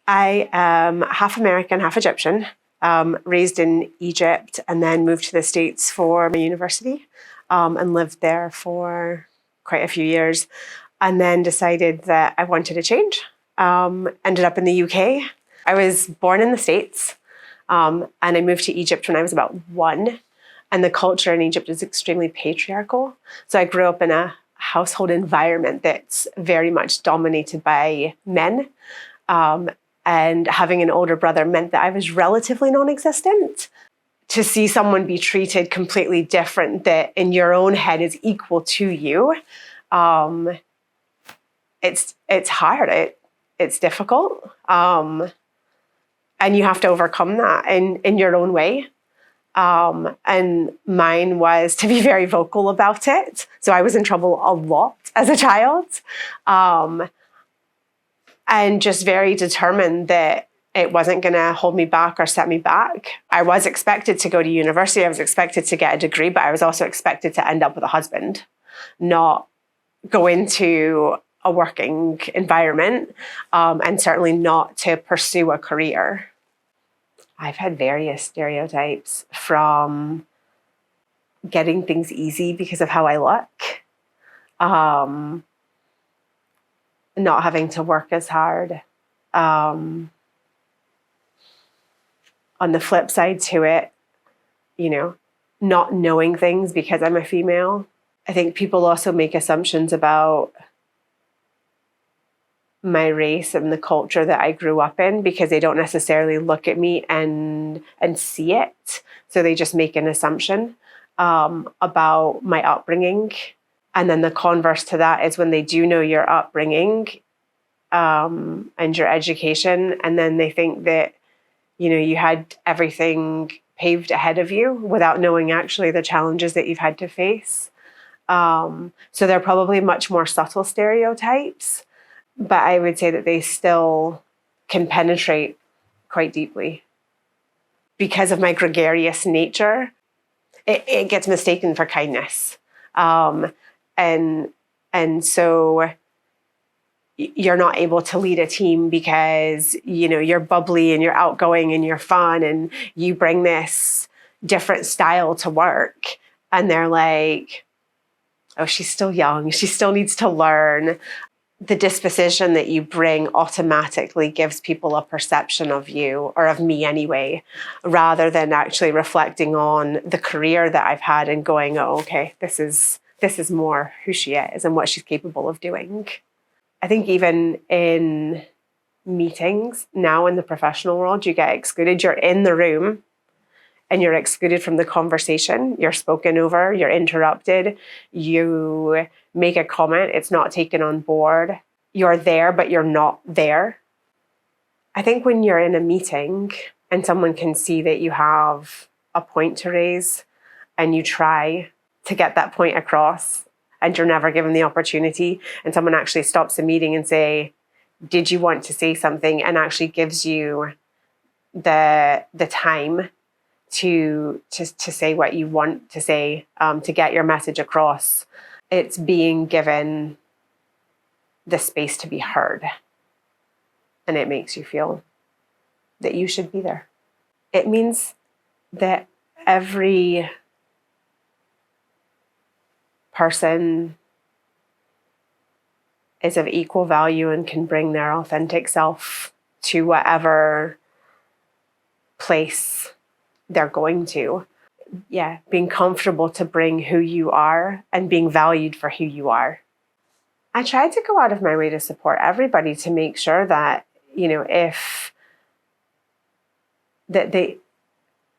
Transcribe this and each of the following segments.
I am half American, half Egyptian, raised in Egypt, and then moved to the States for my university, and lived there for quite a few years, and then decided that I wanted a change. Ended up in the UK. I was born in the States, and I moved to Egypt when I was about 1. And the culture in Egypt is extremely patriarchal. So I grew up in a household environment that's very much dominated by men. And having an older brother meant that I was relatively non-existent. To see someone be treated completely different that in your own head is equal to you, it's hard. It's difficult. And you have to overcome that in your own way. And mine was to be very vocal about it. So I was in trouble a lot as a child. And just very determined that it wasn't going to hold me back or set me back. I was expected to go to university. I was expected to get a degree, but I was also expected to end up with a husband, not go into a working environment, and certainly not to pursue a career. I've had various stereotypes, from getting things easy because of how I look, not having to work as hard. On the flip side to it, not knowing things because I'm a female. I think people also make assumptions about my race and the culture that I grew up in because they don't necessarily look at me and see it. So they just make an assumption about my upbringing. And then the converse to that is when they do know your upbringing and your education, and then they think that, you had everything paved ahead of you without knowing actually the challenges that you've had to face. So they're probably much more subtle stereotypes, but I would say that they still can penetrate quite deeply. Because of my gregarious nature, it gets mistaken for kindness. And so you're not able to lead a team because, you're bubbly and you're outgoing and you're fun and you bring this different style to work. And they're like, oh, she's still young. She still needs to learn. The disposition that you bring automatically gives people a perception of you, or of me anyway, rather than actually reflecting on the career that I've had and going, oh, okay, this is more who she is and what she's capable of doing. I think even in meetings now in the professional world, you get excluded. You're in the room and you're excluded from the conversation. You're spoken over, you're interrupted, you make a comment, it's not taken on board. You're there, but you're not there. I think when you're in a meeting and someone can see that you have a point to raise and you try to get that point across and you're never given the opportunity, and someone actually stops the meeting and say, did you want to say something, and actually gives you the time to say what you want to say, to get your message across. It's being given the space to be heard. And it makes you feel that you should be there. It means that every person is of equal value and can bring their authentic self to whatever place they're going to. Yeah, being comfortable to bring who you are and being valued for who you are. I try to go out of my way to support everybody to make sure that, if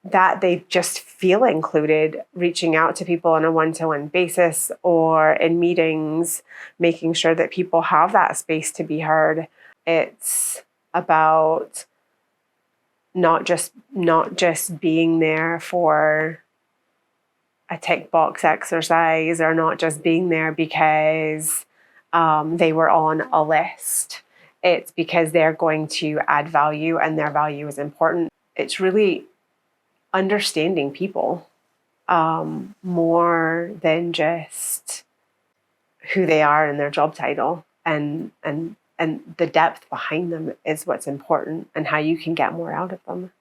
that they just feel included, reaching out to people on a one-to-one basis or in meetings, making sure that people have that space to be heard. It's about not just being there for a tick box exercise, or not just being there because they were on a list. It's because they're going to add value and their value is important. It's really understanding people more than just who they are and their job title, and and the depth behind them is what's important, and how you can get more out of them.